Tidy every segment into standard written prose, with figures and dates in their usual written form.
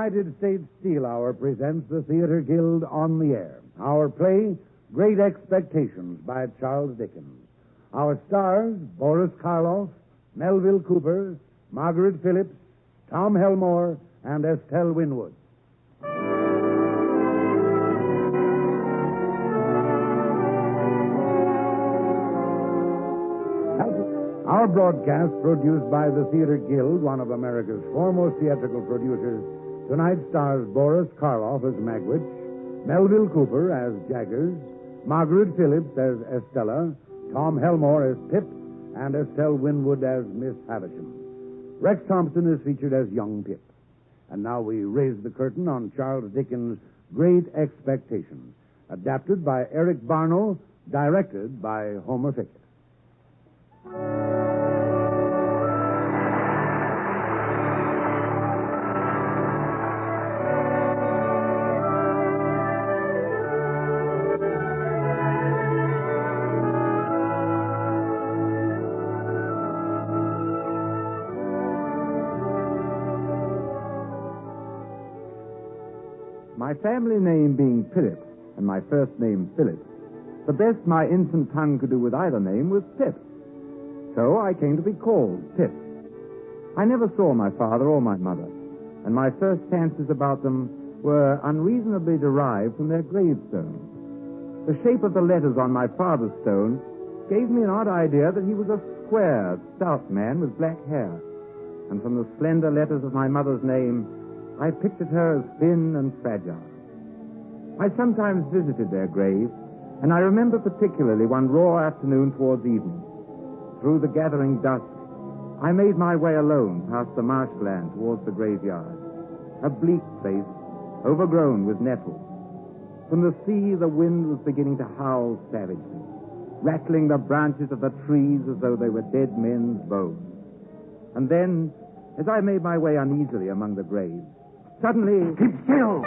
United States Steel Hour presents the Theater Guild on the Air. Our play, Great Expectations by Charles Dickens. Our stars, Boris Karloff, Melville Cooper, Margaret Phillips, Tom Helmore, and Estelle Winwood. Our broadcast, produced by the Theater Guild, one of America's foremost theatrical producers, tonight stars Boris Karloff as Magwitch, Melville Cooper as Jaggers, Margaret Phillips as Estella, Tom Helmore as Pip, and Estelle Winwood as Miss Havisham. Rex Thompson is featured as young Pip. And now we raise the curtain on Charles Dickens' Great Expectations, adapted by Eric Barnow, directed by Homer Fickett. My family name being Philip, and my first name Philip, the best my infant tongue could do with either name was Pip. So I came to be called Pip. I never saw my father or my mother, and my first fancies about them were unreasonably derived from their gravestones. The shape of the letters on my father's stone gave me an odd idea that he was a square, stout man with black hair, and from the slender letters of my mother's name, I pictured her as thin and fragile. I sometimes visited their grave, and I remember particularly one raw afternoon towards evening. Through the gathering dusk, I made my way alone past the marshland towards the graveyard, a bleak place overgrown with nettles. From the sea, the wind was beginning to howl savagely, rattling the branches of the trees as though they were dead men's bones. And then, as I made my way uneasily among the graves, suddenly... Keep still!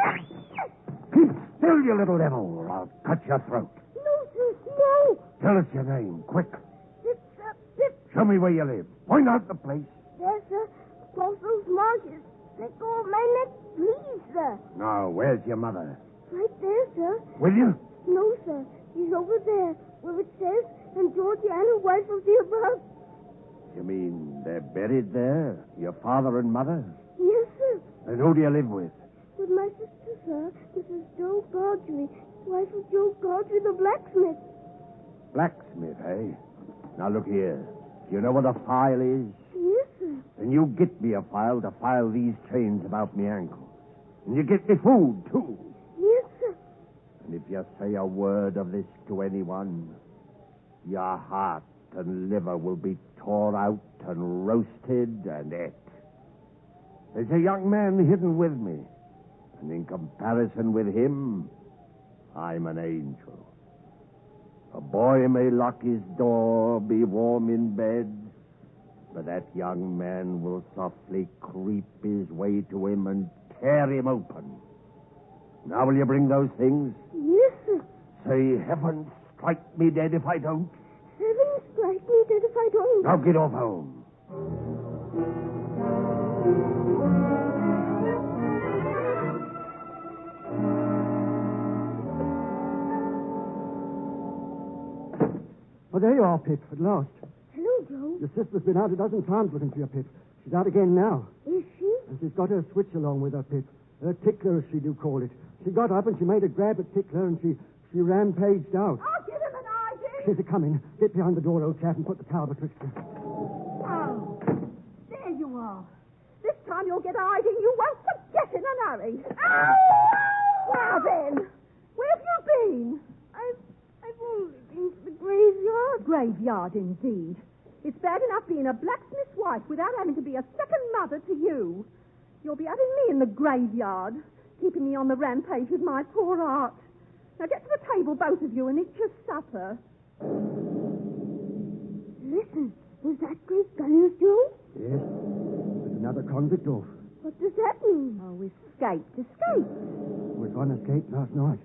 Keep still, you little devil, or I'll cut your throat. No. Tell us your name, quick. It's Pip. Show me where you live. Point out the place. There, sir. Close those marshes. Let go of my neck, please, sir. Now, where's your mother? Right there, sir. With you? No, sir. She's over there, where it says, and Georgiana, wife of the above. You mean they're buried there? Your father and mother? Yes, sir. And who do you live with? With my sister, sir. Mrs. Joe Godfrey, wife of Joe Godfrey, the blacksmith. Blacksmith, eh? Now, look here. Do you know what a file is? Yes, sir. Then you get me a file to file these chains about me ankles. And you get me food, too. Yes, sir. And if you say a word of this to anyone, your heart and liver will be tore out and roasted and ate. There's a young man hidden with me, and in comparison with him, I'm an angel. A boy may lock his door, be warm in bed, but that young man will softly creep his way to him and tear him open. Now will you bring those things? Yes, sir. Say, heaven strike me dead if I don't. Heaven strike me dead if I don't. Now get off home. Oh, there you are, Pip, at last. Hello, Joe. Your sister's been out a dozen times looking for you, Pip. She's out again now. Is she? And she's got her switch along with her, Pip. Her tickler, as she do call it. She got up and she made a grab at tickler and she rampaged out. I'll give him an ID. She's a-coming. Get behind the door, old chap, and put the towel betwixt you. Oh, there you are. This time you'll get ID you won't forget in a hurry. Ow! Now then, where have you been? I've only been to the graveyard. Graveyard, indeed. It's bad enough being a blacksmith's wife without having to be a second mother to you. You'll be having me in the graveyard, keeping me on the rampage with my poor art. Now get to the table, both of you, and eat your supper. Listen, was that great gunner, Joe? Yes. There's another convict off. What does that mean? Oh, escaped. Was one escaped last night.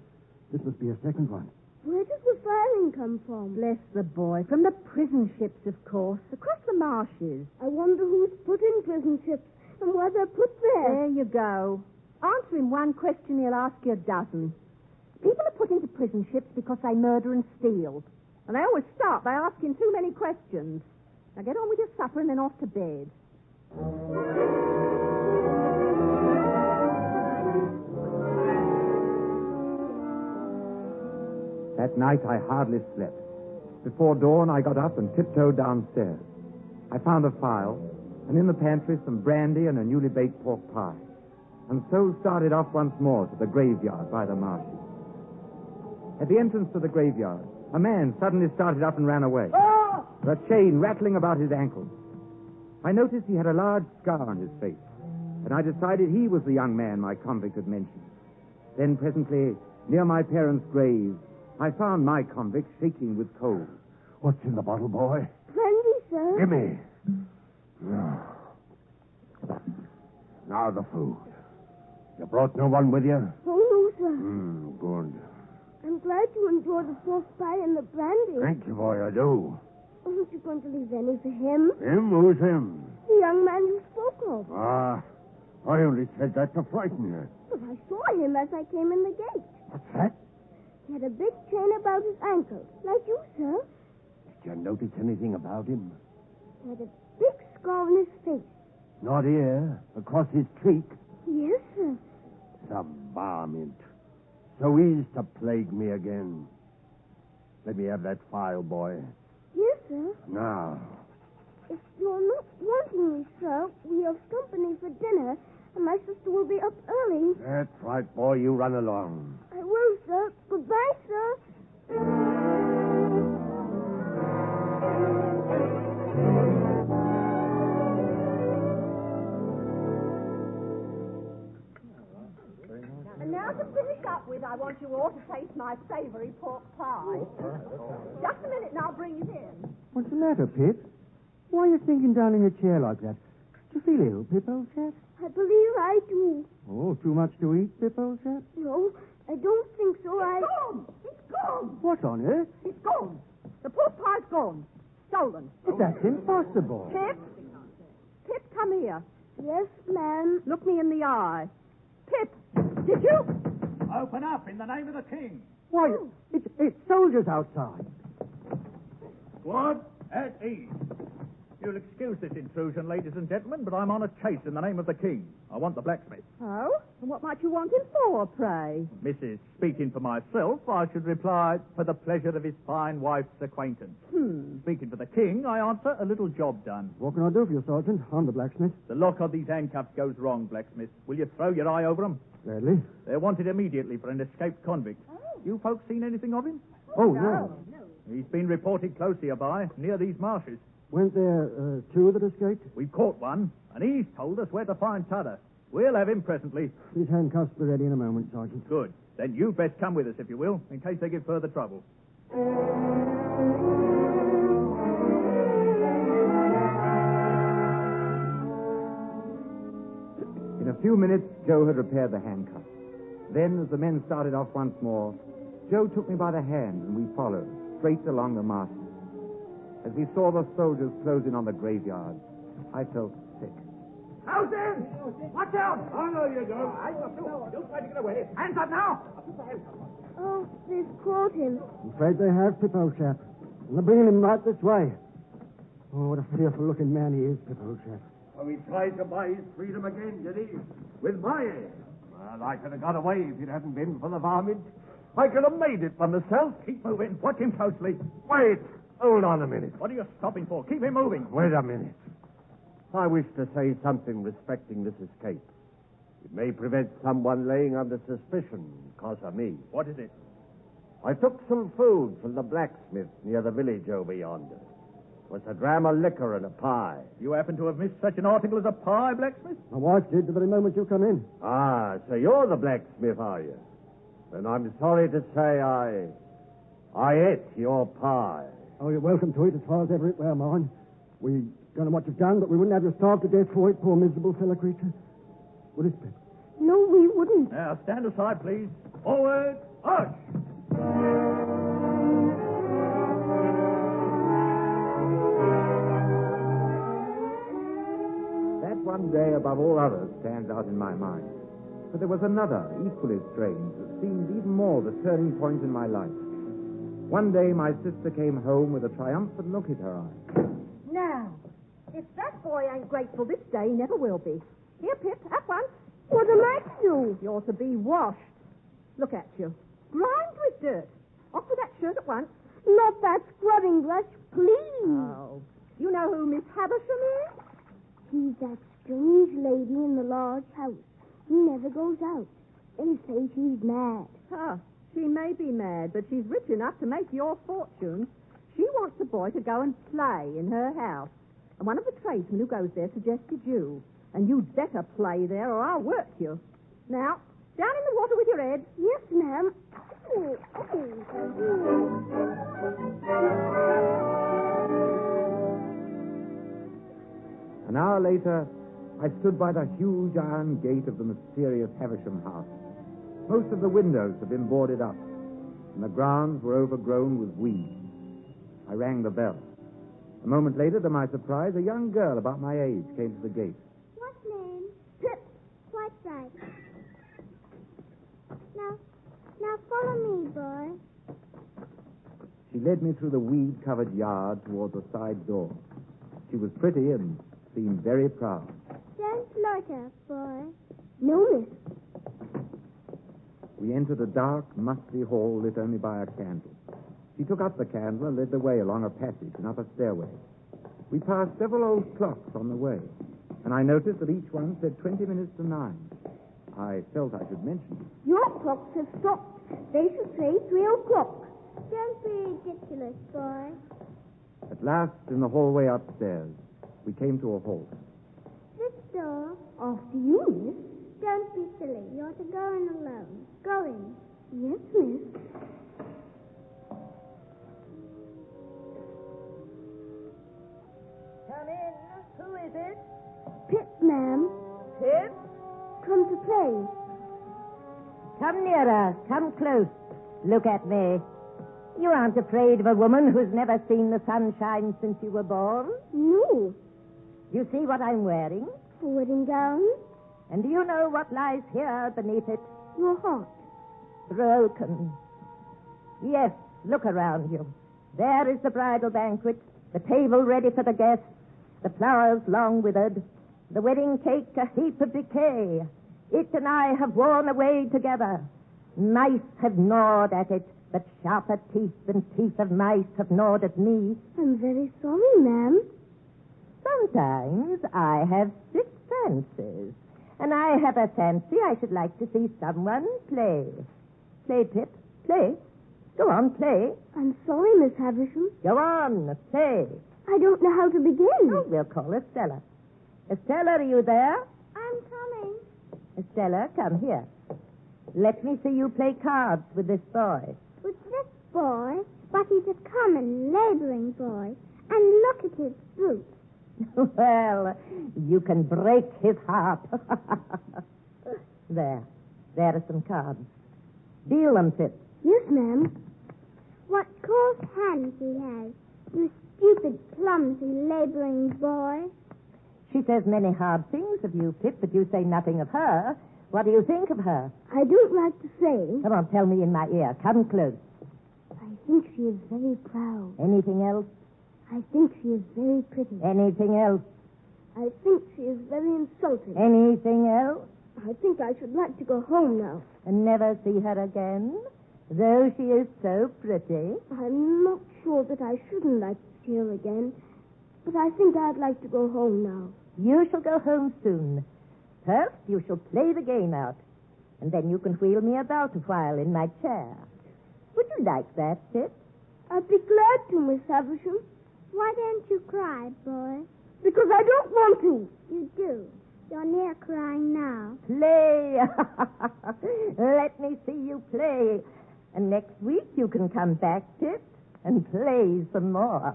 This must be a second one. Where does the firing come from? Bless the boy. From the prison ships, of course, across the marshes. I wonder who's put in prison ships and why they're put there. There you go. Answer him one question, he'll ask you a dozen. People are put into prison ships because they murder and steal. And they always start by asking too many questions. Now get on with your supper and then off to bed. That night I hardly slept. Before dawn, I got up and tiptoed downstairs. I found a file, and in the pantry some brandy and a newly baked pork pie, and so started off once more to the graveyard by the marshes. At the entrance to the graveyard, a man suddenly started up and ran away, the chain rattling about his ankles. I noticed he had a large scar on his face, and I decided he was the young man my convict had mentioned. Then presently, near my parents' grave, I found my convict shaking with cold. What's in the bottle, boy? Brandy, sir. Give me. Now the food. You brought no one with you? Oh, no, sir. Good. I'm glad you enjoyed the pork pie and the brandy. Thank you, boy, I do. Aren't you going to leave any for him? Him? Who's him? The young man you spoke of. I only said that to frighten you. But I saw him as I came in the gate. What's that? He had a big chain about his ankle, like you, sir. Did you notice anything about him? He had a big scar on his face. Not here. Across his cheek. Yes, sir. Some varmint. So easy to plague me again. Let me have that file, boy. Yes, sir. Now. If you're not wanting me, sir, we have company for dinner, and my sister will be up early. That's right, boy. You run along. I will, sir. Goodbye, sir. And now to finish up with, I want you all to taste my savoury pork pie. Just a minute and I'll bring it in. What's the matter, Pip? Why are you sinking down in your chair like that? Do you feel ill, Pip, old chap? I believe I do. Oh, too much to eat, Pip, old chap? No, I don't think so. It's gone! It's gone! What on earth? It's gone! The pork pie's gone. Stolen. But that's impossible. Pip? Pip, come here. Yes, ma'am. Look me in the eye. Pip, did you? Open up in the name of the king. Why, it's soldiers outside. Squad, at ease. You'll excuse this intrusion, ladies and gentlemen, but I'm on a chase in the name of the king. I want the blacksmith. Oh? And what might you want him for, pray? Mrs. Speaking for myself, I should reply, for the pleasure of his fine wife's acquaintance. Speaking for the king, I answer, a little job done. What can I do for you, Sergeant? I'm the blacksmith. The lock of these handcuffs goes wrong, blacksmith. Will you throw your eye over them? Gladly. They're wanted immediately for an escaped convict. You folks seen anything of him? Oh, no. He's been reported close hereby, near these marshes. Weren't there two that escaped? We've caught one, and he's told us where to find t'other. We'll have him presently. These handcuffs will be ready in a moment, Sergeant. Good. Then you'd best come with us, if you will, in case they give further trouble. In a few minutes, Joe had repaired the handcuffs. Then, as the men started off once more, Joe took me by the hand, and we followed, straight along the marshes. As we saw the soldiers close in on the graveyard, I felt sick. House in! Watch out! I know you go. Don't try to get away. Hands up now! Oh, they've caught him. I'm afraid they have, Pip, old chap. And they're bringing him right this way. Oh, what a fearful-looking man he is, Pip, old chap. So he tried to buy his freedom again, did he? With my aid. Well, I could have got away if it hadn't been for the varmint. I could have made it by myself. Keep moving. Watch him closely. Wait. Hold on a minute. What are you stopping for? Keep him moving. Wait a minute. I wish to say something respecting this escape. It may prevent someone laying under suspicion because of me. What is it? I took some food from the blacksmith near the village over yonder. It was a dram of liquor and a pie. You happen to have missed such an article as a pie, blacksmith? My wife did the very moment you come in. Ah, so you're the blacksmith, are you? Then I'm sorry to say I ate your pie. Oh, you're welcome to it as far as ever it were mine. We don't know what you've done, but we wouldn't have you starved to death for it, poor miserable fellow creature. Would it, Pip? No, we wouldn't. Now, stand aside, please. Forward. Hush! That one day, above all others, stands out in my mind. But there was another, equally strange, that seemed even more the turning point in my life. One day, my sister came home with a triumphant look in her eye. Now, if that boy ain't grateful this day, he never will be. Here, Pip, at once. What am I to do? You're to be washed. Look at you. Grimed with dirt. Off with that shirt at once. Not that scrubbing brush, please. Oh. You know who Miss Havisham is? She's that strange lady in the large house. She never goes out. They say she's mad. Huh. She may be mad, but she's rich enough to make your fortune. She wants the boy to go and play in her house. And one of the tradesmen who goes there suggested you. And you'd better play there or I'll work you. Now, down in the water with your head. Yes, ma'am. Oh, An hour later, I stood by the huge iron gate of the mysterious Havisham house. Most of the windows had been boarded up, and the grounds were overgrown with weeds. I rang the bell. A moment later, to my surprise, a young girl about my age came to the gate. What name? Pip. Quite right. Now follow me, boy. She led me through the weed-covered yard towards a side door. She was pretty and seemed very proud. Don't loiter, boy. No, miss. We entered a dark, musty hall lit only by a candle. She took up the candle and led the way along a passage and up a stairway. We passed several old clocks on the way, and I noticed that each one said 20 minutes to 9. I felt I should mention it. Your clocks have stopped. They should say 3 o'clock. Don't be ridiculous, boy. At last, in the hallway upstairs, we came to a halt. This door. After you, miss. Don't be silly. You're to go in alone. Go in. Yes, miss. Come in. Who is it? Pip, ma'am. Pip? Come to play. Come nearer. Come close. Look at me. You aren't afraid of a woman who's never seen the sunshine since you were born? No. You see what I'm wearing? A wedding gown. And do you know what lies here beneath it? Your heart. Broken. Yes, look around you. There is the bridal banquet, the table ready for the guests, the flowers long withered, the wedding cake a heap of decay. It and I have worn away together. Mice have gnawed at it, but sharper teeth than teeth of mice have gnawed at me. I'm very sorry, ma'am. Sometimes I have sick fancies, and I have a fancy I should like to see someone play. Play, Pip, play. Go on, play. I'm sorry, Miss Havisham. Go on, play. I don't know how to begin. Oh, we'll call Estella. Estella, are you there? I'm coming. Estella, come here. Let me see you play cards with this boy. With this boy, but he's a common laboring boy. And look at his boots. Well, you can break his heart. There are some cards. Deal them, Pip. Yes, ma'am. What coarse hands he has. You stupid, clumsy, laboring boy. She says many hard things of you, Pip, but you say nothing of her. What do you think of her? I don't like to say. Come on, tell me in my ear. Come close. I think she is very proud. Anything else? I think she is very pretty. Anything else? I think she is very insulting. Anything else? I think I should like to go home now. And never see her again? Though she is so pretty. I'm not sure that I shouldn't like to see her again, but I think I'd like to go home now. You shall go home soon. First, you shall play the game out, and then you can wheel me about a while in my chair. Would you like that, Pip? I'd be glad to, Miss Havisham. Why don't you cry, boy? Because I don't want to. You do. You're near crying now. Play. Let me see you play. And next week you can come back, Pip, and play some more.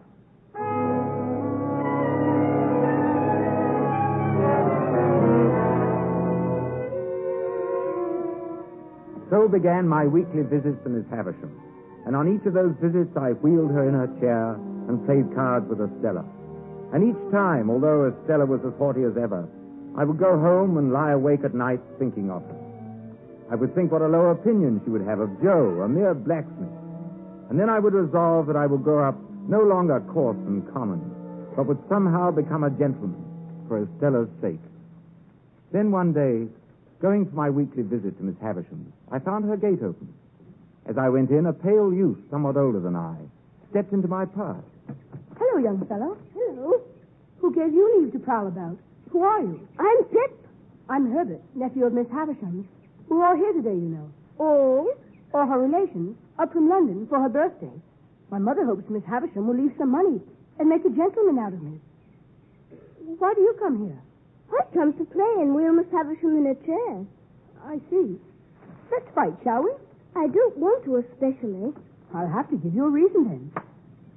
So began my weekly visits to Miss Havisham, and on each of those visits I wheeled her in her chair and played cards with Estella. And each time, although Estella was as haughty as ever, I would go home and lie awake at night thinking of her. I would think what a low opinion she would have of Joe, a mere blacksmith. And then I would resolve that I would grow up no longer coarse and common, but would somehow become a gentleman for Estella's sake. Then one day, going for my weekly visit to Miss Havisham's, I found her gate open. As I went in, a pale youth, somewhat older than I, stepped into my path. Hello, young fellow. Hello. Who gave you leave to prowl about? Who are you? I'm Pip. I'm Herbert, nephew of Miss Havisham's. We're all here today, you know. Oh? All her relations, up from London for her birthday. My mother hopes Miss Havisham will leave some money and make a gentleman out of me. Why do you come here? I come to play and wheel Miss Havisham in a chair. I see. Let's fight, shall we? I don't want to especially. I'll have to give you a reason then.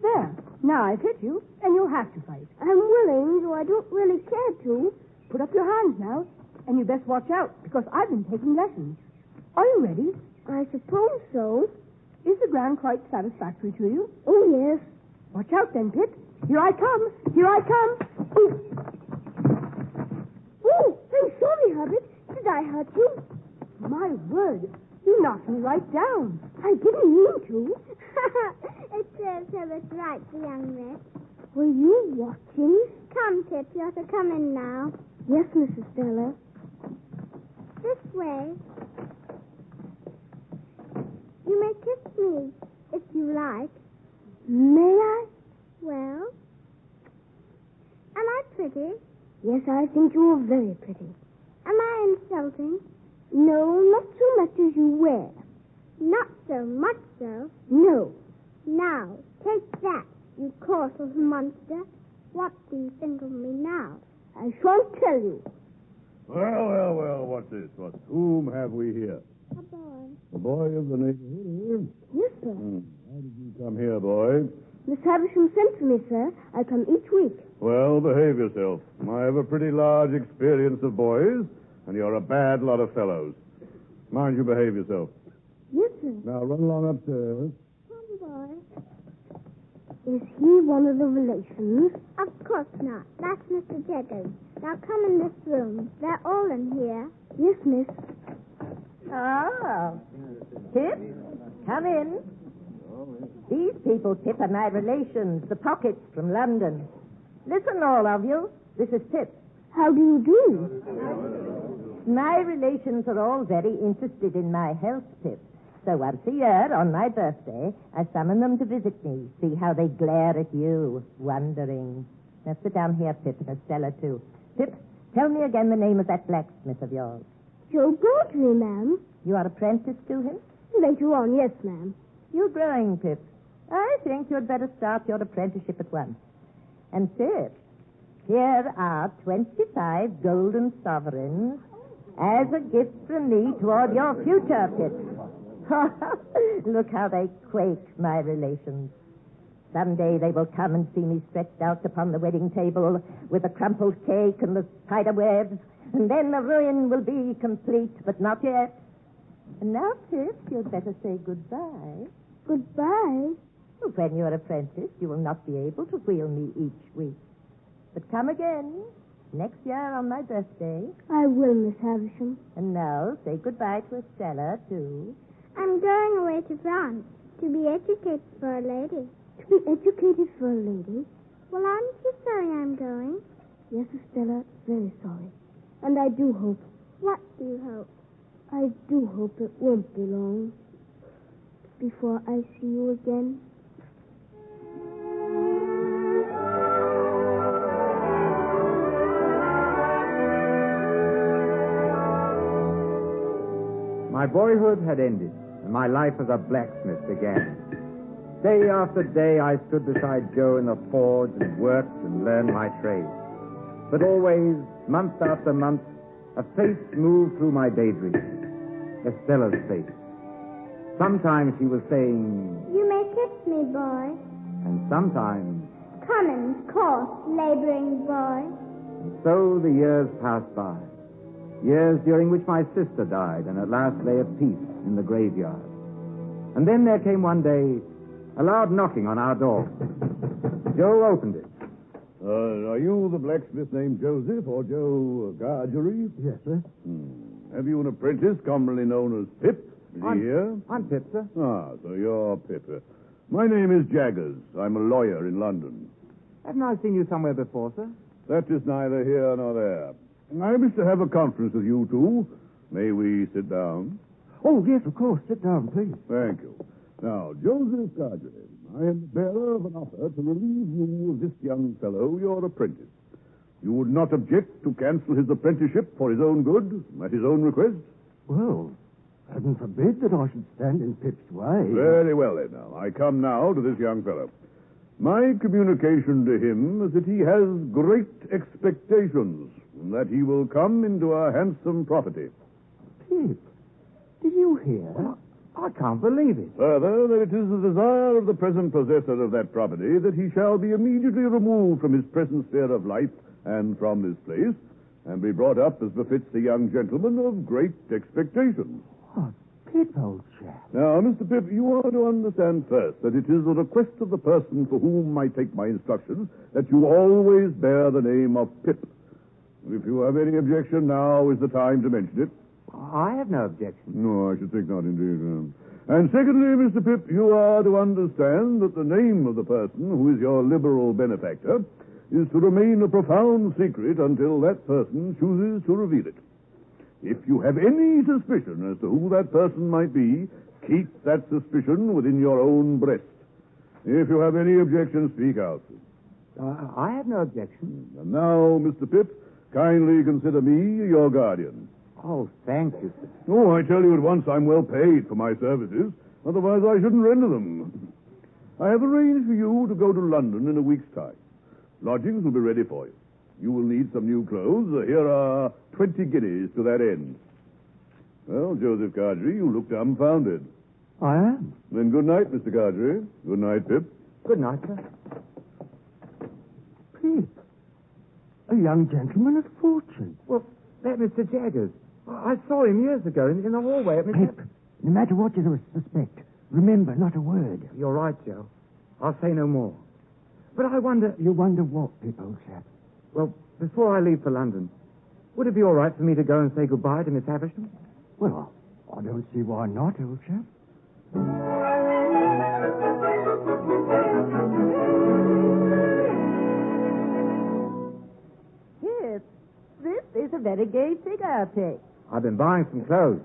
There. Now I've hit you, and you'll have to fight. I'm willing, though I don't really care to. Put up your hands now, and you best watch out, because I've been taking lessons. Are you ready? I suppose so. Is the ground quite satisfactory to you? Oh, yes. Watch out then, Pip. Here I come. Here I come. Oh, I'm sorry, Herbert. Did I hurt you? My word. You knocked me right down. I didn't mean to. It serves Herbert right, the young wretch. Were you watching? Come, Pip. You ought to come in now. Yes, Mrs. Stella. This way. You may kiss me, if you like. May I? Well? Am I pretty? Yes, I think you are very pretty. Am I insulting? No, not so much as you wear. Not so much, so? No. Now, take that, you coarse little monster. What do you think of me now? I shan't tell you. Well, what's this? Whom have we here? A boy. The boy of the neighborhood? Yes, sir. How did you come here, boy? Miss Havisham sent for me, sir. I come each week. Well, behave yourself. I have a pretty large experience of boys, and you're a bad lot of fellows. Mind you behave yourself. Yes, sir. Now, run along upstairs. Come, boy. Is he one of the relations? Of course not. That's Mr. Jeggers. Now come in this room. They're all in here. Yes, miss. Oh. Pip, come in. These people, Pip, are my relations, the Pockets from London. Listen, all of you. This is Pip. How do you do? My relations are all very interested in my health, Pip. So once a year, on my birthday, I summon them to visit me, see how they glare at you, wondering. Now sit down here, Pip, and Estella, too. Pip, tell me again the name of that blacksmith of yours. Joe Broadley, ma'am. You are apprenticed to him? Later on, yes, ma'am. You're growing, Pip. I think you'd better start your apprenticeship at once. And, Pip, here are 25 golden sovereigns as a gift from me toward your future, Pip. Look how they quake, my relations. Someday they will come and see me stretched out upon the wedding table with the crumpled cake and the spider webs, and then the ruin will be complete, but not yet. And now, Pip, you'd better say goodbye. Goodbye. When you're apprenticed, you will not be able to wheel me each week. But come again, next year on my birthday. I will, Miss Havisham. And now, say goodbye to Estella, too. I'm going away to France to be educated for a lady. To be educated for a lady? Well, aren't you sorry I'm going? Yes, Estella, very sorry. And I do hope. What do you hope? I do hope it won't be long before I see you again. My boyhood had ended, and my life as a blacksmith began. Day after day, I stood beside Joe in the forge and worked and learned my trade. But always, month after month, a face moved through my daydreams. Estella's face. Sometimes she was saying, You may kiss me, boy. and sometimes... Common, coarse, laboring boy. And so the years passed by. Years during which my sister died and at last lay at peace in the graveyard. And then there came one day a loud knocking on our door. Joe opened it. Are you the blacksmith named Joseph or Joe Gargery? Yes, sir. Have you an apprentice commonly known as Pip? Is he here? I'm Pip, sir. Ah, so you're Pip. My name is Jaggers. I'm a lawyer in London. Haven't I seen you somewhere before, sir? That is neither here nor there. I wish to have a conference with you two. May we sit down? Oh, yes, of course. Sit down, please. Thank you. Now, Joseph Gargery, I am the bearer of an offer to relieve you of this young fellow, your apprentice. You would not object to cancel his apprenticeship for his own good, at his own request? Well, heaven forbid that I should stand in Pip's way. Very well, then. Now, I come now to this young fellow. My communication to him is that he has great expectations, and that he will come into our handsome property. Pip, did you hear? Well, I can't believe it. Further, that it is the desire of the present possessor of that property that he shall be immediately removed from his present sphere of life and from this place, and be brought up as befits the young gentleman of great expectations. Oh, Pip, old chap. Now, Mr. Pip, you are to understand first that it is the request of the person for whom I take my instructions that you always bear the name of Pip. If you have any objection, now is the time to mention it. I have no objection. No, I should think not, indeed. And secondly, Mr. Pip, you are to understand that the name of the person who is your liberal benefactor is to remain a profound secret until that person chooses to reveal it. If you have any suspicion as to who that person might be, keep that suspicion within your own breast. If you have any objections, speak out. I have no objection. And now, Mr. Pip, kindly consider me your guardian. Oh, thank you, sir. Oh, I tell you at once I'm well paid for my services. Otherwise, I shouldn't render them. I have arranged for you to go to London in a week's time. Lodgings will be ready for you. You will need some new clothes. Here are 20 guineas to that end. Well, Joseph Gargery, you look dumbfounded. I am. Then good night, Mr. Gargery. Good night, Pip. Good night, sir. Pip, a young gentleman of fortune. Well, that Mr. Jaggers. I saw him years ago in the hallway at Mr. Pip, no matter what you suspect, remember, not a word. You're right, Joe. I'll say no more. But I wonder... You wonder what, Pip, old chap? Well, before I leave for London, would it be all right for me to go and say goodbye to Miss Havisham? Well, I don't see why not, old chap. Yes, this is a very gay figure, Pip. I've been buying some clothes.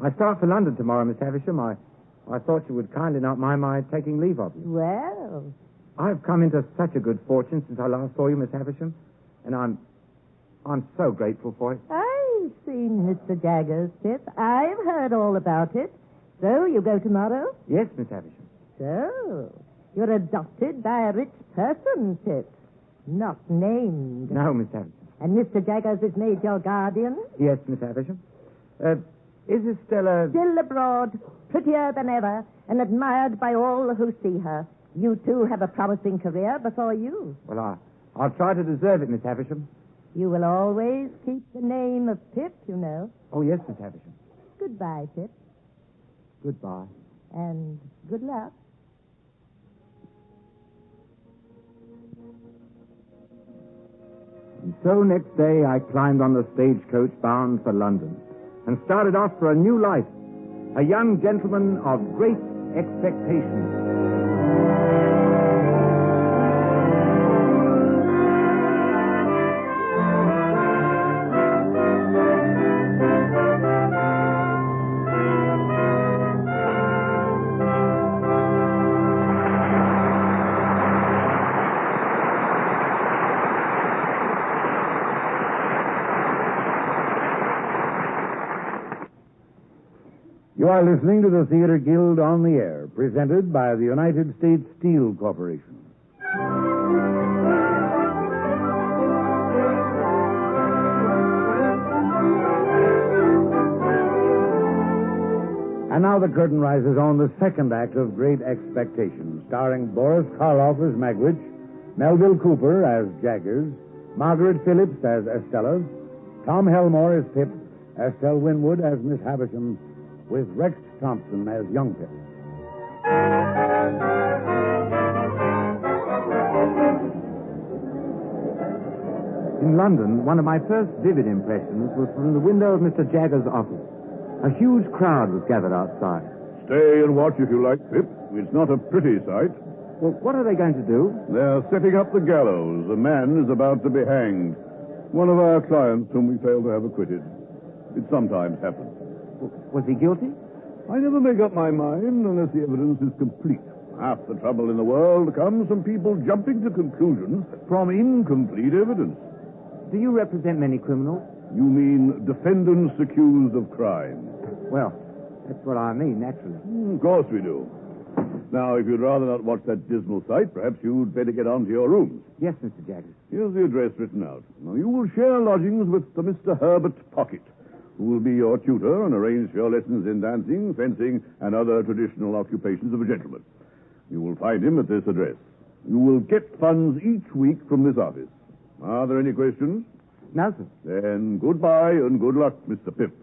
I start for London tomorrow, Miss Havisham. I thought you would kindly not mind my taking leave of you. Well, I've come into such a good fortune since I last saw you, Miss Havisham, and I'm so grateful for it. I've seen Mr. Jaggers, Pip. I've heard all about it. So, you go tomorrow? Yes, Miss Havisham. So, you're adopted by a rich person, Pip. Not named. No, Miss Havisham. And Mr. Jaggers is made your guardian? Yes, Miss Havisham. Is Estella... Still abroad, prettier than ever, and admired by all who see her. You, too, have a promising career before you. Well, I'll try to deserve it, Miss Havisham. You will always keep the name of Pip, you know. Oh, yes, Miss Havisham. Goodbye, Pip, Goodbye. and good luck. And so next day I climbed on the stagecoach bound for London and started off for a new life, a young gentleman of great expectations. You are listening to the Theater Guild on the Air, presented by the United States Steel Corporation. And now the curtain rises on the second act of Great Expectations, starring Boris Karloff as Magwitch, Melville Cooper as Jaggers, Margaret Phillips as Estella, Tom Helmore as Pip, Estelle Winwood as Miss Havisham, with Rex Thompson as Young Pip. In London, one of my first vivid impressions was from the window of Mr. Jagger's office. A huge crowd was gathered outside. Stay and watch if you like, Pip. It's not a pretty sight. Well, what are they going to do? They're setting up the gallows. A man is about to be hanged. One of our clients whom we failed to have acquitted. It sometimes happens. Was he guilty? I never make up my mind unless the evidence is complete. Half the trouble in the world comes from people jumping to conclusions from incomplete evidence. Do you represent many criminals? You mean defendants accused of crime? Well, that's what I mean, naturally. Of course we do. Now, if you'd rather not watch that dismal sight, perhaps you'd better get on to your rooms. Yes, Mr. Jaggers. Here's the address written out. Now, you will share lodgings with Mr. Herbert Pocket, who will be your tutor and arrange for your lessons in dancing, fencing, and other traditional occupations of a gentleman. You will find him at this address. You will get funds each week from this office. Are there any questions? No, sir. Then goodbye and good luck, Mr. Pip.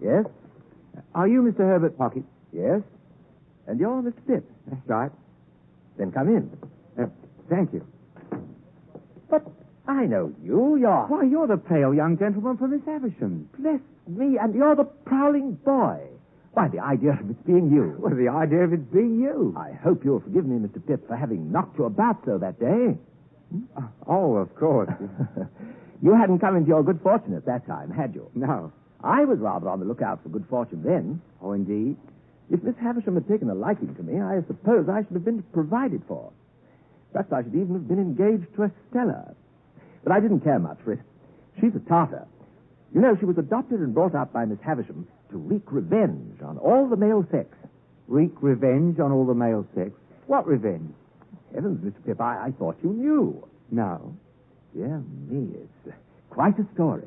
Yes? Are you Mr. Herbert Pocket? Yes? And you're Mr. Pip? That's right. Then come in. Thank you. But I know you. Why, you're the pale young gentleman from Miss Havisham. Bless me, and you're the prowling boy. Why, the idea of it being you. Well, the idea of it being you. I hope you'll forgive me, Mr. Pip, for having knocked you about so that day. Oh, of course. You hadn't come into your good fortune at that time, had you? No. I was rather on the lookout for good fortune then. Oh, indeed? If Miss Havisham had taken a liking to me, I suppose I should have been provided for. Perhaps I should even have been engaged to Estella. But I didn't care much for it. She's a Tartar. You know, she was adopted and brought up by Miss Havisham to wreak revenge on all the male sex. Wreak revenge on all the male sex? What revenge? Heavens, Mr. Pip, I thought you knew. No. Dear me, it's quite a story.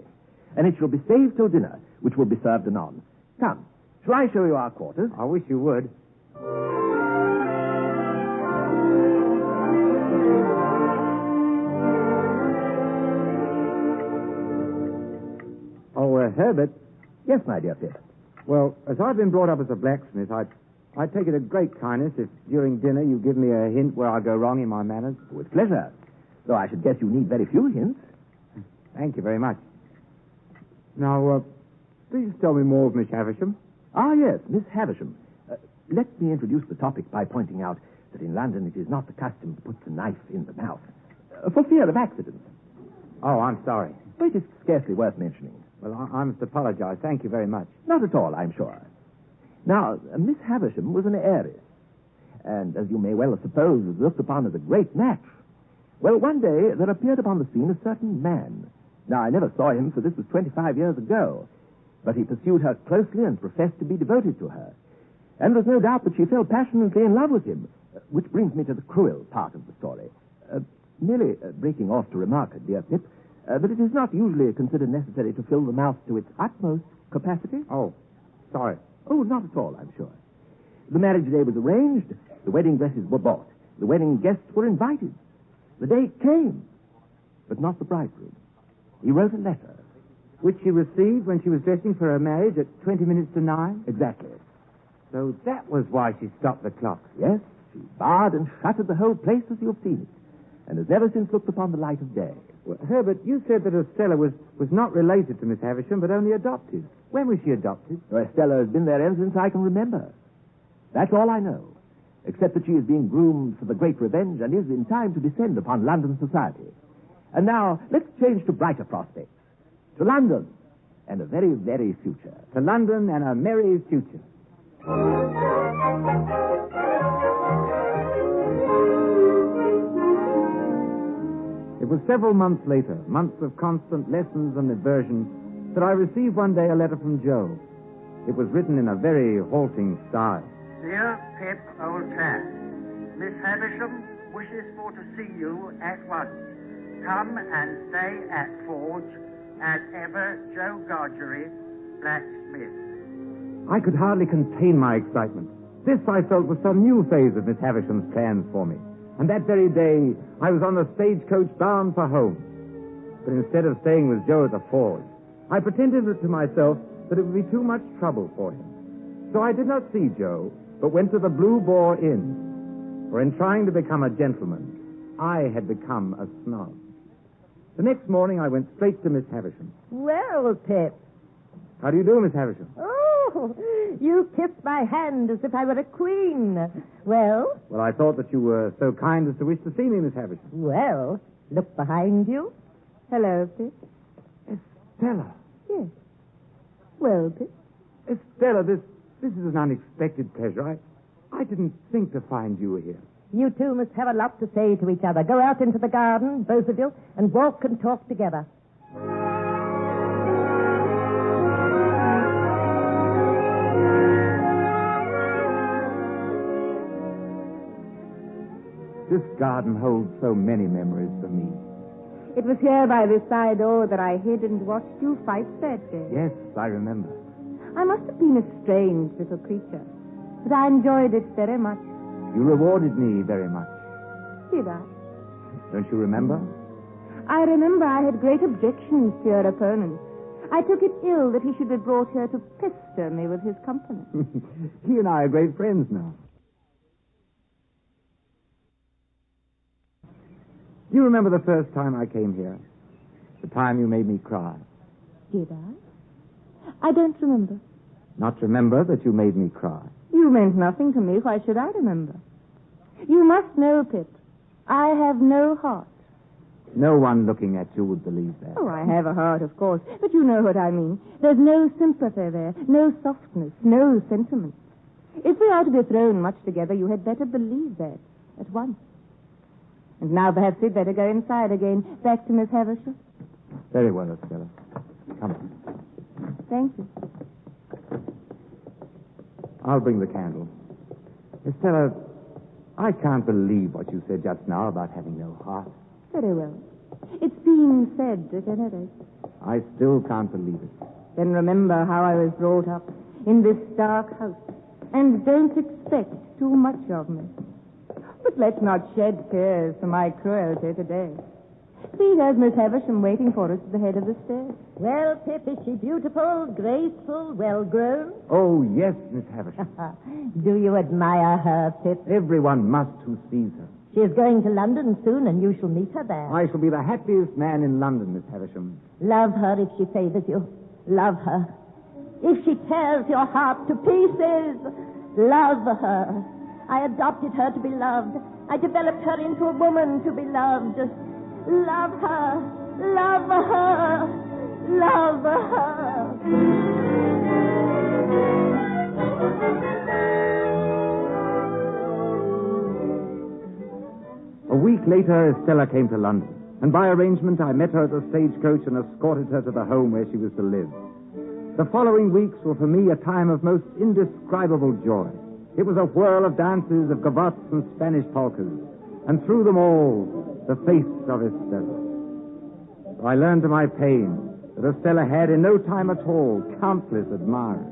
And it shall be saved till dinner, which will be served anon. Come, shall I show you our quarters? I wish you would. Oh, Herbert. Yes, my dear Pip. Well, as I've been brought up as a blacksmith, I take it a great kindness if during dinner you give me a hint where I go wrong in my manners. With pleasure. Though I should guess you need very few hints. Thank you very much. Now, please tell me more of Miss Havisham. Ah, yes, Miss Havisham. Let me introduce the topic by pointing out that in London it is not the custom to put the knife in the mouth, for fear of accidents. Oh, I'm sorry. But it is scarcely worth mentioning. Well, I must apologize. Thank you very much. Not at all, I'm sure. Now, Miss Havisham was an heiress, and as you may well suppose, was looked upon as a great match. Well, one day there appeared upon the scene a certain man. Now, I never saw him, for this was 25 years ago, but he pursued her closely and professed to be devoted to her. And there's no doubt that she fell passionately in love with him, which brings me to the cruel part of the story. Merely breaking off to remark, dear Pip, that it is not usually considered necessary to fill the mouth to its utmost capacity. Oh, sorry. Oh, not at all, I'm sure. The marriage day was arranged. The wedding dresses were bought. The wedding guests were invited. The day came, but not the bridegroom. He wrote a letter. Which she received when she was dressing for her marriage at 20 minutes to 9? Exactly. So that was why she stopped the clock. Yes, she barred and shuttered the whole place as you've seen it, and has never since looked upon the light of day. Well, Herbert, you said that Estella was not related to Miss Havisham, but only adopted. When was she adopted? Well, Estella has been there ever since I can remember. That's all I know, except that she is being groomed for the great revenge and is in time to descend upon London society. And now, let's change to brighter prospects. To London and a very merry future. To London and a merry future. It was several months later, months of constant lessons and diversion, that I received one day a letter from Joe. It was written in a very halting style. Dear Pip, old chap, Miss Havisham wishes for to see you at once. Come and stay at Ford's as ever, Joe Godgery, blacksmith. I could hardly contain my excitement. This, I felt, was some new phase of Miss Havisham's plans for me. And that very day, I was on the stagecoach bound for home. But instead of staying with Joe at the Forge, I pretended to myself that it would be too much trouble for him. So I did not see Joe, but went to the Blue Boar Inn. For in trying to become a gentleman, I had become a snob. The next morning, I went straight to Miss Havisham. Well, Pip. How do you do, Miss Havisham? Oh, you kissed my hand as if I were a queen. Well? Well, I thought that you were so kind as to wish to see me, Miss Havisham. Well, look behind you. Hello, Pip. Estella. Yes. Well, Pip. Estella, this is an unexpected pleasure. I didn't think to find you here. You two must have a lot to say to each other. Go out into the garden, both of you, and walk and talk together. This garden holds so many memories for me. It was here by this side door that I hid and watched you fight that day. Yes, I remember. I must have been a strange little creature, but I enjoyed it very much. You rewarded me very much. Did I? Don't you remember? I remember I had great objections to your opponent. I took it ill that he should be brought here to pester me with his company. He and I are great friends now. Do you remember the first time I came here? The time you made me cry. Did I? I don't remember. Not remember that you made me cry. You meant nothing to me. Why should I remember? You must know, Pip, I have no heart. No one looking at you would believe that. Oh, I have a heart, of course, but you know what I mean. There's no sympathy there, no softness, no sentiment. If we are to be thrown much together, you had better believe that at once. And now perhaps we'd better go inside again, back to Miss Havisham. Very well, Estella. Come on. Thank you. I'll bring the candle. Estella, I can't believe what you said just now about having no heart. Very well. It's been said, at any rate. I still can't believe it. Then remember how I was brought up in this dark house. And don't expect too much of me. But let's not shed tears for my cruelty today. See, there's Miss Havisham waiting for us at the head of the stairs. Well, Pip, is she beautiful, graceful, well-grown? Oh, yes, Miss Havisham. Do you admire her, Pip? Everyone must who sees her. She is going to London soon, and you shall meet her there. I shall be the happiest man in London, Miss Havisham. Love her if she favors you. Love her. If she tears your heart to pieces, love her. I adopted her to be loved. I developed her into a woman to be loved. Love her. Love her. Love her. A week later, Estella came to London, and by arrangement, I met her at the stagecoach and escorted her to the home where she was to live. The following weeks were for me a time of most indescribable joy. It was a whirl of dances, of gavottes and Spanish polkas, and through them all, the face of Estella. So I learned to my pain that Estella had, in no time at all, countless admirers.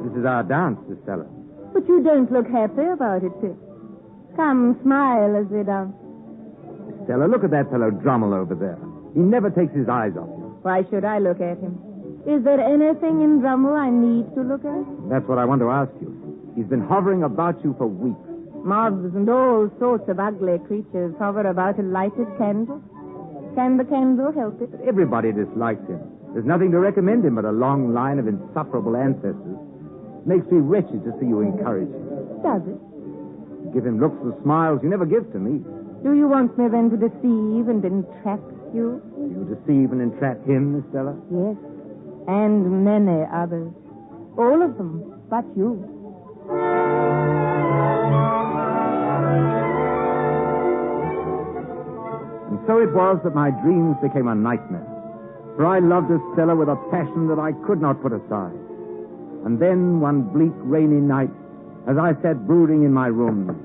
This is our dance, Estella. But you don't look happy about it, Pip. Come, smile as we dance. Estella, look at that fellow Drummel over there. He never takes his eyes off you. Why should I look at him? Is there anything in Drummel I need to look at? That's what I want to ask you. He's been hovering about you for weeks. Moths and all sorts of ugly creatures hover about a lighted candle. Can the candle help it? Everybody dislikes him. There's nothing to recommend him but a long line of insufferable ancestors. Makes me wretched to see you encourage him. Does it? You give him looks and smiles you never give to me. Do you want me then to deceive and entrap you? Do you deceive and entrap him, Estella? Yes. And many others. All of them, but you. And so it was that my dreams became a nightmare. For I loved Estella with a passion that I could not put aside. And then, one bleak, rainy night, as I sat brooding in my room...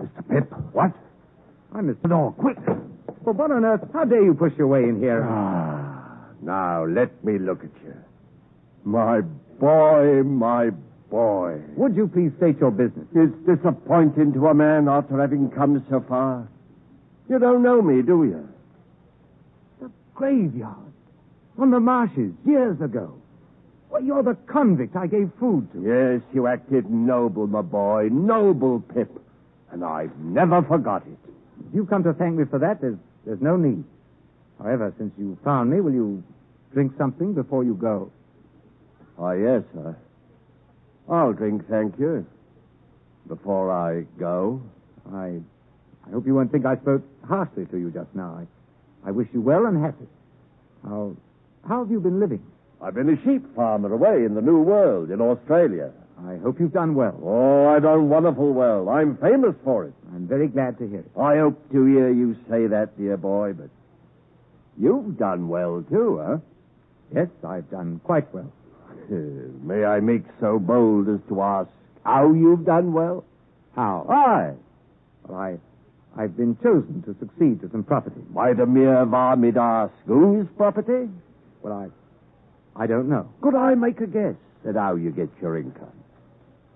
Mr. Pip, what? I'm Mr. Door, quick! Well, what on earth? How dare you push your way in here? Now, let me look at you. My boy, my boy. Would you please state your business? It's disappointing to a man after having come so far. You don't know me, do you? The graveyard. On the marshes, years ago. Well, you're the convict I gave food to. Yes, you acted noble, my boy. Noble, Pip. And I've never forgot it. If you've come to thank me for that, there's no need. However, since you found me, will you drink something before you go? Oh, yes, sir. I'll drink, thank you. Before I go. I hope you won't think I spoke harshly to you just now. I wish you well and happy. How have you been living? I've been a sheep farmer away in the New World, in Australia. I hope you've done well. Oh, I've done wonderful well. I'm famous for it. I'm very glad to hear it. I hope to hear you say that, dear boy, but you've done well, too, huh? Yes, I've done quite well. May I make so bold as to ask how you've done well? How? Aye. Well, I've been chosen to succeed to some property. By the mere varmint ask whose property? Well, I don't know. Could I make a guess at how you get your income?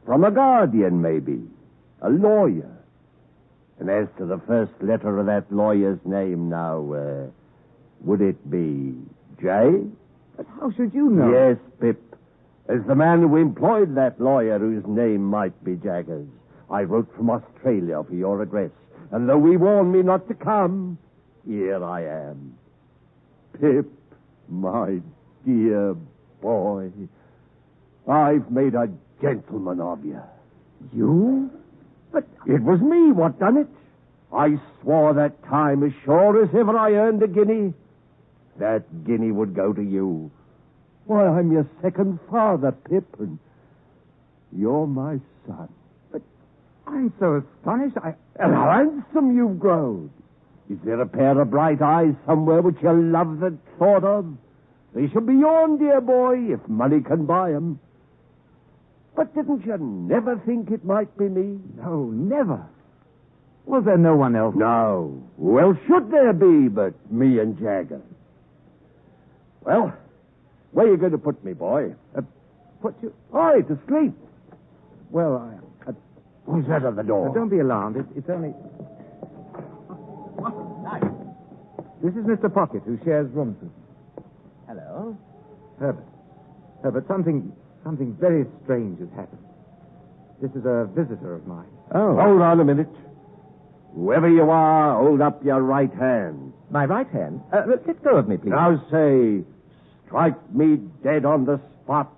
From a guardian, maybe. A lawyer. And as to the first letter of that lawyer's name now, would it be J? But how should you know? Yes, Pip. As the man who employed that lawyer whose name might be Jaggers, I wrote from Australia for your address. And though he warned me not to come, here I am. Pip, my dear boy, I've made a gentleman of you. You? But it was me what done it. I swore that time as sure as ever I earned a guinea, that guinea would go to you. Why, I'm your second father, Pip, and you're my son. But I'm so astonished. And how handsome you've grown. Is there a pair of bright eyes somewhere which you love the thought of? They should be yours, dear boy, if money can buy 'em. But didn't you never think it might be me? No, never. Was there no one else? No. Who else should there be but me and Jagger? Well, where are you going to put me, boy? Put you? Aye, to sleep. Well, Who's that at the door? don't be alarmed. It's only... This is Mr. Pocket, who shares rooms with me. Hello. Herbert, something very strange has happened. This is a visitor of mine. Oh. Hold on a minute. Whoever you are, hold up your right hand. My right hand? Let go of me, please. Now say, strike me dead on the spot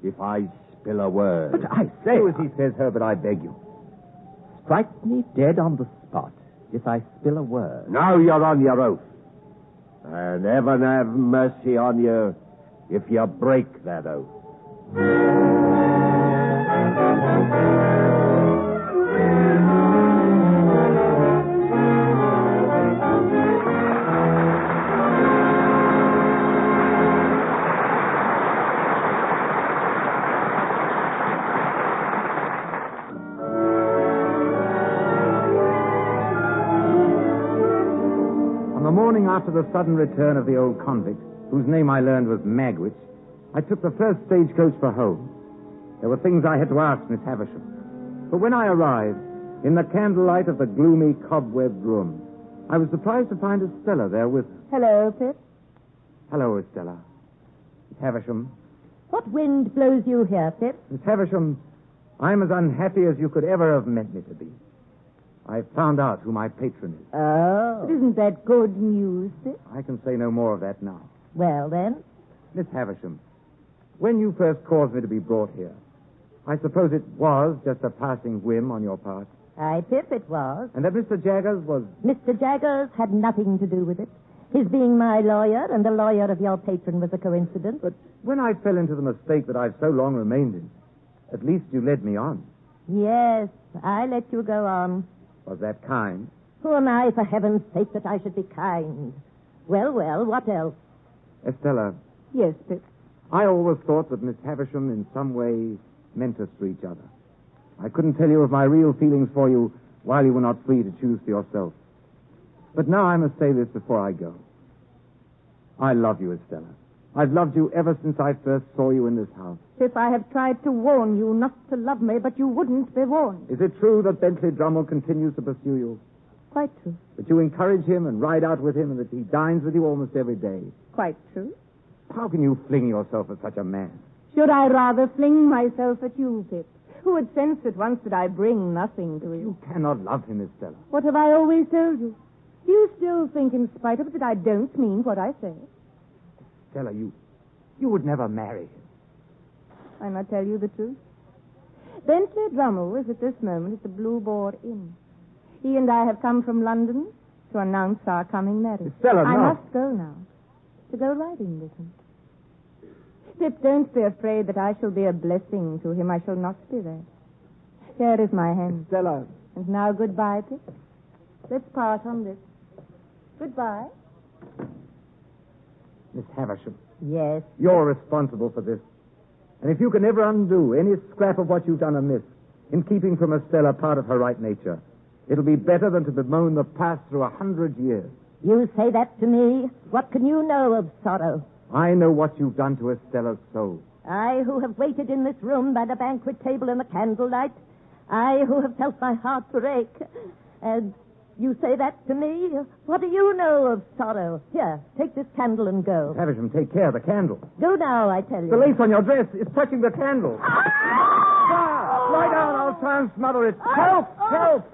if I spill a word. But I say... Do as he says, Herbert, I beg you. Strike me dead on the spot if I spill a word. Now you're on your oath. And heaven have mercy on you if you break that oath. After the sudden return of the old convict, whose name I learned was Magwitch, I took the first stagecoach for home. There were things I had to ask Miss Havisham. But when I arrived, in the candlelight of the gloomy, cobwebbed room, I was surprised to find Estella there with her. Hello, Pip. Hello, Estella. Miss Havisham. What wind blows you here, Pip? Miss Havisham, I'm as unhappy as you could ever have meant me to be. I've found out who my patron is. Oh. But isn't that good news, Pip? I can say no more of that now. Well, then. Miss Havisham, when you first caused me to be brought here, I suppose it was just a passing whim on your part. Aye, Pip, it was. And that Mr. Jaggers was... Mr. Jaggers had nothing to do with it. His being my lawyer and the lawyer of your patron was a coincidence. But when I fell into the mistake that I've so long remained in, at least you led me on. Yes, I let you go on. Was that kind? Who am I, for heaven's sake, that I should be kind? Well, what else? Estella. Yes, Pip. I always thought that Miss Havisham in some way meant us for each other. I couldn't tell you of my real feelings for you while you were not free to choose for yourself. But now I must say this before I go. I love you, Estella. I've loved you ever since I first saw you in this house. Pip, I have tried to warn you not to love me, but you wouldn't be warned. Is it true that Bentley Drummle continues to pursue you? Quite true. That you encourage him and ride out with him and that he dines with you almost every day? Quite true. How can you fling yourself at such a man? Should I rather fling myself at you, Pip, who would sense at once that I bring nothing to you? You cannot love him, Estella. What have I always told you? Do you still think, in spite of it, that I don't mean what I say? Estella, you would never marry him. I not tell you the truth? Bentley Drummle is at this moment at the Blue Boar Inn. He and I have come from London to announce our coming marriage. Estella, I no. must go now to go riding with him. Pip, don't be afraid that I shall be a blessing to him. I shall not be there. Here is my hand. Estella. And now goodbye, Pip. Let's part on this. Goodbye. Miss Havisham, Yes. you're responsible for this. And if you can ever undo any scrap of what you've done amiss in keeping from Estella part of her right nature, it'll be better than to bemoan the past through 100 years. You say that to me? What can you know of sorrow? I know what you've done to Estella's soul. I who have waited in this room by the banquet table in the candlelight. I who have felt my heart break. And you say that to me? What do you know of sorrow? Here, take this candle and go. Havisham, take care of the candle. Go now, I tell you. The lace on your dress is touching the candle. Ah! Lie down, I'll try and smother it. Help! Help!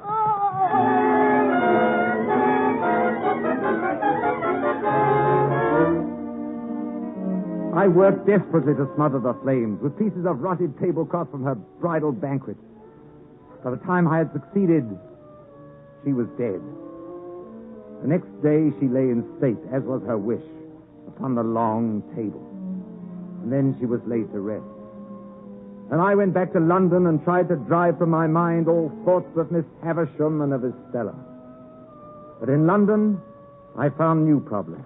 I worked desperately to smother the flames with pieces of rotted tablecloth from her bridal banquet. By the time I had succeeded, she was dead. The next day she lay in state, as was her wish, upon the long table. And then she was laid to rest. And I went back to London and tried to drive from my mind all thoughts of Miss Havisham and of Estella. But in London, I found new problems.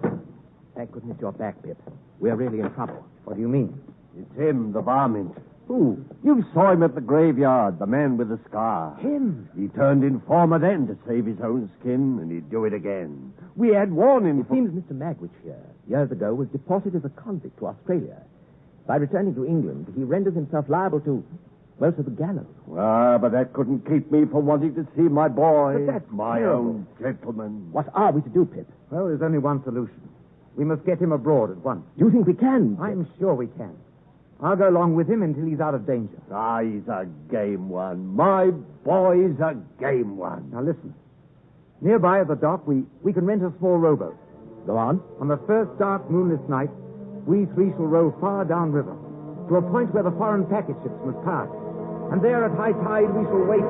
Thank goodness you're back, Pip. We're really in trouble. What do you mean? It's him, the varmint. Who? You saw him at the graveyard, the man with the scar. Him? He turned informer then to save his own skin, and he'd do it again. We had warned him. It seems Mr. Magwitch here, years ago, was deported as a convict to Australia. By returning to England, he renders himself liable to the gallows. Ah, but that couldn't keep me from wanting to see my boy. But that's my terrible. own gentleman. What are we to do, Pip? Well, there's only one solution. We must get him abroad at once. Do you think we can? I'm sure we can. I'll go along with him until he's out of danger. Ah, he's a game one. My boy's a game one. Now, listen. Nearby at the dock, we can rent a small rowboat. Go on. On the first dark, moonless night, we three shall row far downriver to a point where the foreign packet ships must pass. And there at high tide, we shall wait.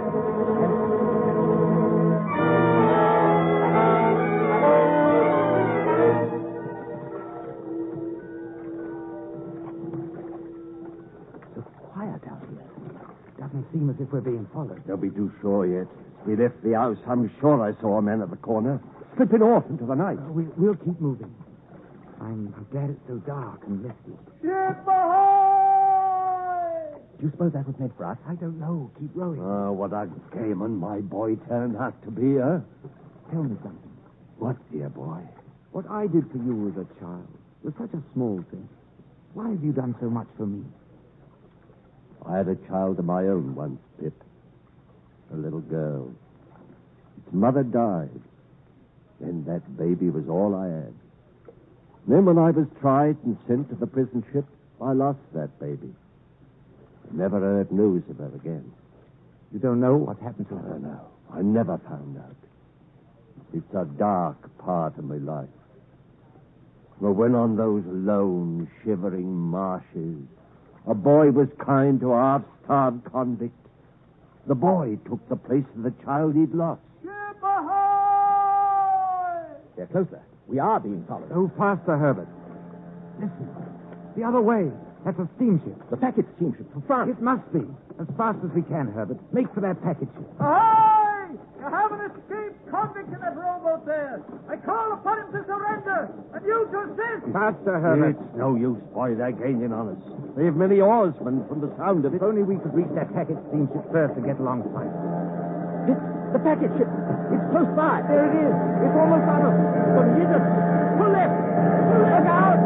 Doesn't seem as if we're being followed. Don't be too sure yet. We left the house. I'm sure I saw a man at the corner, slipping off into the night. We'll keep moving. I'm glad it's so dark and misty. Ship ahoy! Do you suppose that was meant for us? I don't know. Keep rowing. Ah, what a gameman my boy turned out to be, huh? Tell me something. What, dear boy? What I did for you as a child was such a small thing. Why have you done so much for me? I had a child of my own once, Pip. A little girl. Its mother died. Then that baby was all I had. Then when I was tried and sent to the prison ship, I lost that baby. Never heard news of her again. You don't know what happened to her? I know. I never found out. It's a dark part of my life. But when on those lone, shivering marshes, a boy was kind to a half-starved convict, the boy took the place of the child he'd lost. Ship ahoy! They're closer. We are being followed. Go faster, Herbert. Listen. The other way. That's a steamship. The packet steamship from France. It must be. As fast as we can, Herbert. Make for that packet ship. Ahoy! You have an escaped convict in that rowboat there. I call upon him to surrender, and you to assist. Faster, Herbert. It's no use, boy. They're gaining on us. They have many oarsmen from the sound of it. If only we could reach that packet steamship first and get alongside. It's the packet ship. It's close by. There it is. It's almost on us. It's going to hit us. Pull left. Look out.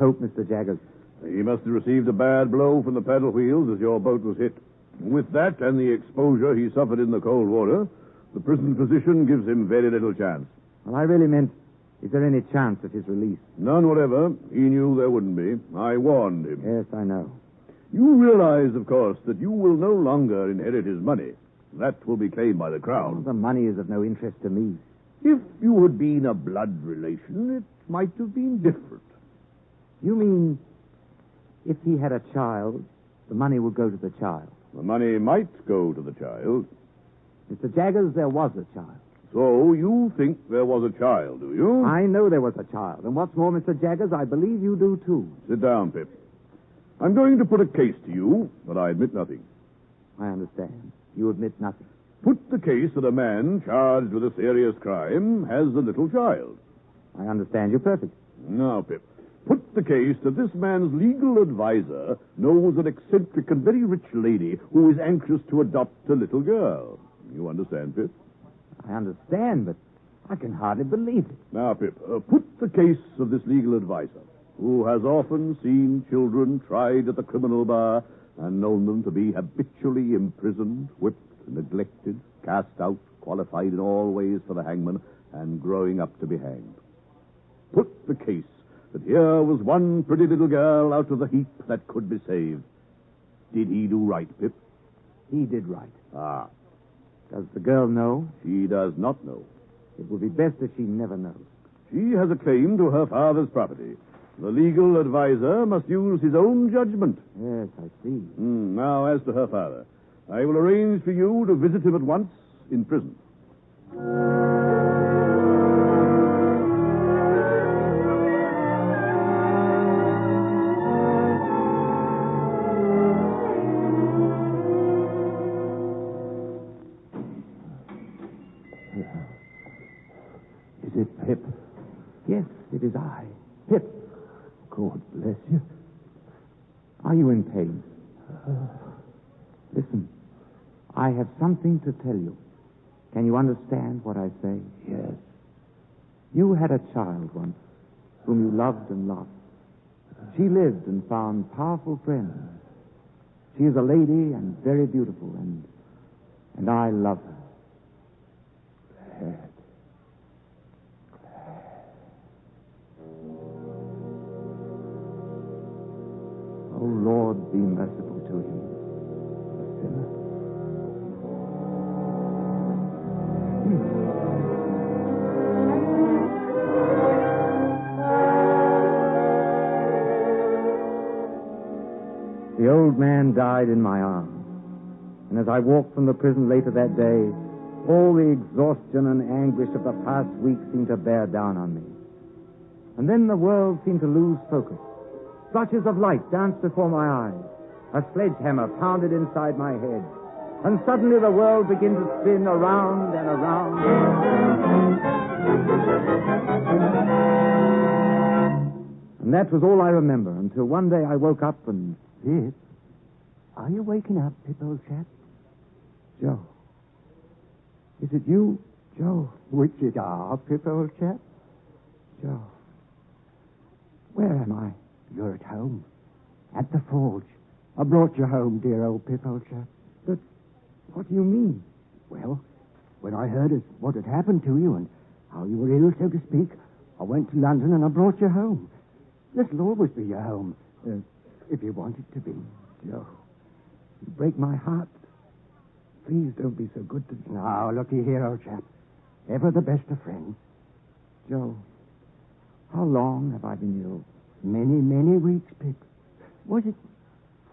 hope, Mr. Jaggers? He must have received a bad blow from the paddle wheels as your boat was hit. With that and the exposure he suffered in the cold water, the prison physician gives him very little chance. Well, I really meant, is there any chance of his release? None whatever. He knew there wouldn't be. I warned him. Yes, I know. You realize, of course, that you will no longer inherit his money. That will be claimed by the crown. The money is of no interest to me. If you had been a blood relation, it might have been different. You mean, if he had a child, the money would go to the child? The money might go to the child. Mr. Jaggers, there was a child. So you think there was a child, do you? I know there was a child. And what's more, Mr. Jaggers, I believe you do, too. Sit down, Pip. I'm going to put a case to you, but I admit nothing. I understand. You admit nothing. Put the case that a man charged with a serious crime has a little child. I understand you perfectly. Now, Pip, put the case that this man's legal advisor knows an eccentric and very rich lady who is anxious to adopt a little girl. You understand, Pip? I understand, but I can hardly believe it. Now, Pip, put the case of this legal advisor, who has often seen children tried at the criminal bar and known them to be habitually imprisoned, whipped, neglected, cast out, qualified in all ways for the hangman, and growing up to be hanged. Put the case that here was one pretty little girl out of the heap that could be saved. Did he do right, Pip? He did right. Ah. Does the girl know? She does not know. It will be best if she never knows. She has a claim to her father's property. The legal advisor must use his own judgment. Yes, I see. Now, as to her father, I will arrange for you to visit him at once in prison. Is it Pip? Yes, it is I. Pip. God bless you. Are you in pain? Listen, I have something to tell you. Can you understand what I say? Yes. You had a child once whom you loved and lost. She lived and found powerful friends. She is a lady and very beautiful, and I love her. Glad. Oh, Lord, be merciful to him, a sinner. The old man died in my arms. And as I walked from the prison later that day, all the exhaustion and anguish of the past week seemed to bear down on me. And then the world seemed to lose focus. Flashes of light danced before my eyes. A sledgehammer pounded inside my head. And suddenly the world began to spin around and around. And that was all I remember until one day I woke up and... Pip, are you waking up, Pip, old chap? Joe. Is it you, Joe? Which it are, Pip, old chap? Joe. Where am I? You're at home. At the forge. I brought you home, dear old Pip, old chap. But what do you mean? Well, when I heard of what had happened to you and how you were ill, so to speak, I went to London and I brought you home. This'll always be your home, if you want it to be. Joe, you break my heart. Please don't be so good to me. Now, looky here, old chap. Ever the best of friends. Joe, how long have I been ill? Many, many weeks, Pip. Was it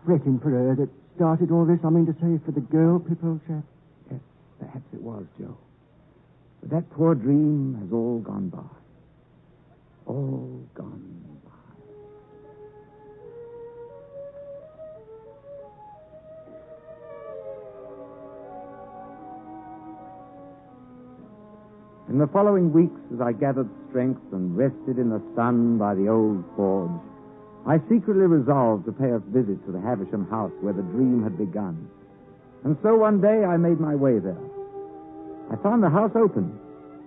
fretting for her that started all this, I mean to say, for the girl, Pip, old chap? Yes, perhaps it was, Joe. But that poor dream has all gone by. All gone by. In the following weeks, as I gathered strength and rested in the sun by the old forge, I secretly resolved to pay a visit to the Havisham house where the dream had begun. And so one day I made my way there. I found the house open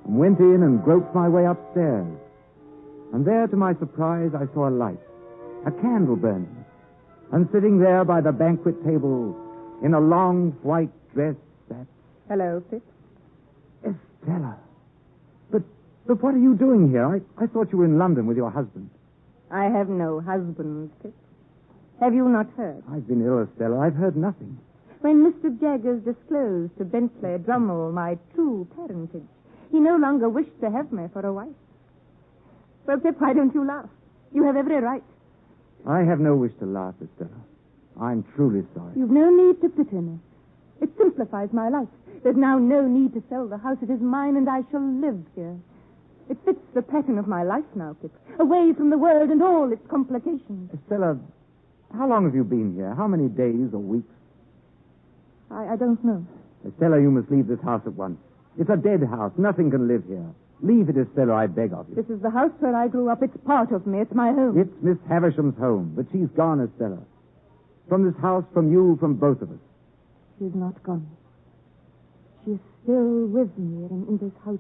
and went in and groped my way upstairs. And there, to my surprise, I saw a light. a candle burning, and sitting there by the banquet table in a long white dress that... Hello, Pip. Estella. But what are you doing here? I thought you were in London with your husband. I have no husband, Pip. Have you not heard? I've been ill, Estella. I've heard nothing. When Mr. Jaggers disclosed to Bentley Drummle my true parentage, he no longer wished to have me for a wife. Well, Pip, why don't you laugh? You have every right. I have no wish to laugh, Estella. I'm truly sorry. You've no need to pity me. It simplifies my life. There's now no need to sell the house. It is mine, and I shall live here. It fits the pattern of my life now, Pip. Away from the world and all its complications. Estella, how long have you been here? How many days or weeks? I don't know. Estella, you must leave this house at once. It's a dead house. Nothing can live here. Leave it, Estella, I beg of you. This is the house where I grew up. It's part of me. It's my home. It's Miss Havisham's home, but she's gone, Estella. From this house, from you, from both of us. She's not gone. She's still with me in this house.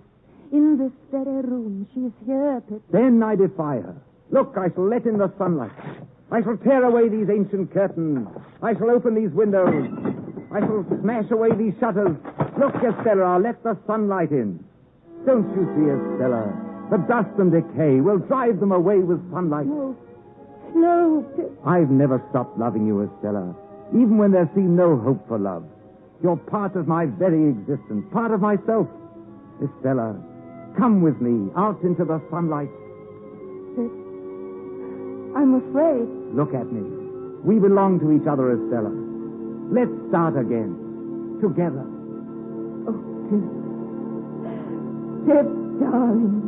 In this very room. She's here, Pip. Then I defy her. Look, I shall let in the sunlight. I shall tear away these ancient curtains. I shall open these windows. I shall smash away these shutters. Look, Estella, I'll let the sunlight in. Don't you see, Estella? The dust and decay will drive them away with sunlight. No, Pip. I've never stopped loving you, Estella, even when there seemed no hope for love. You're part of my very existence, part of myself. Estella, come with me out into the sunlight. Pip, I'm afraid. Look at me. We belong to each other, Estella. Let's start again. Together. Oh, Pip. Pip, darling.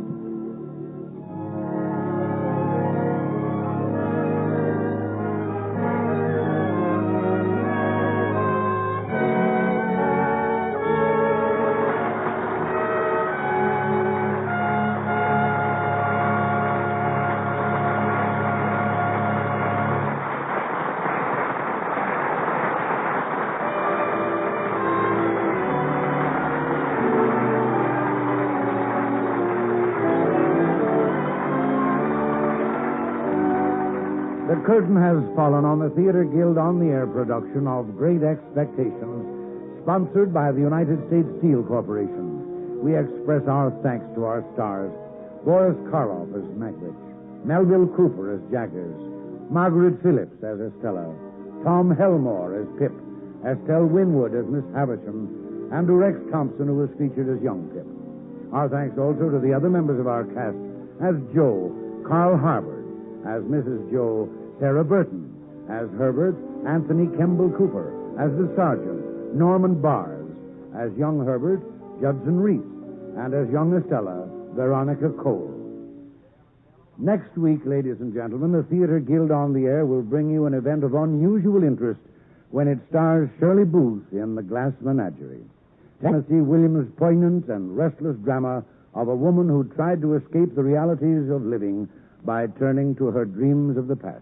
The curtain has fallen on the Theater Guild on the Air production of Great Expectations, sponsored by the United States Steel Corporation. We express our thanks to our stars: Boris Karloff as Magwitch, Melville Cooper as Jaggers, Margaret Phillips as Estella, Tom Helmore as Pip, Estelle Winwood as Miss Havisham, and to Rex Thompson, who was featured as young Pip. Our thanks also to the other members of our cast as Joe, Carl Harvard, as Mrs. Joe, Sarah Burton, as Herbert, Anthony Kemble Cooper, as the Sergeant, Norman Bars, as young Herbert, Judson Reese, and as young Estella, Veronica Cole. Next week, ladies and gentlemen, the Theater Guild on the Air will bring you an event of unusual interest when it stars Shirley Booth in The Glass Menagerie. Tennessee Williams' poignant and restless drama of a woman who tried to escape the realities of living by turning to her dreams of the past.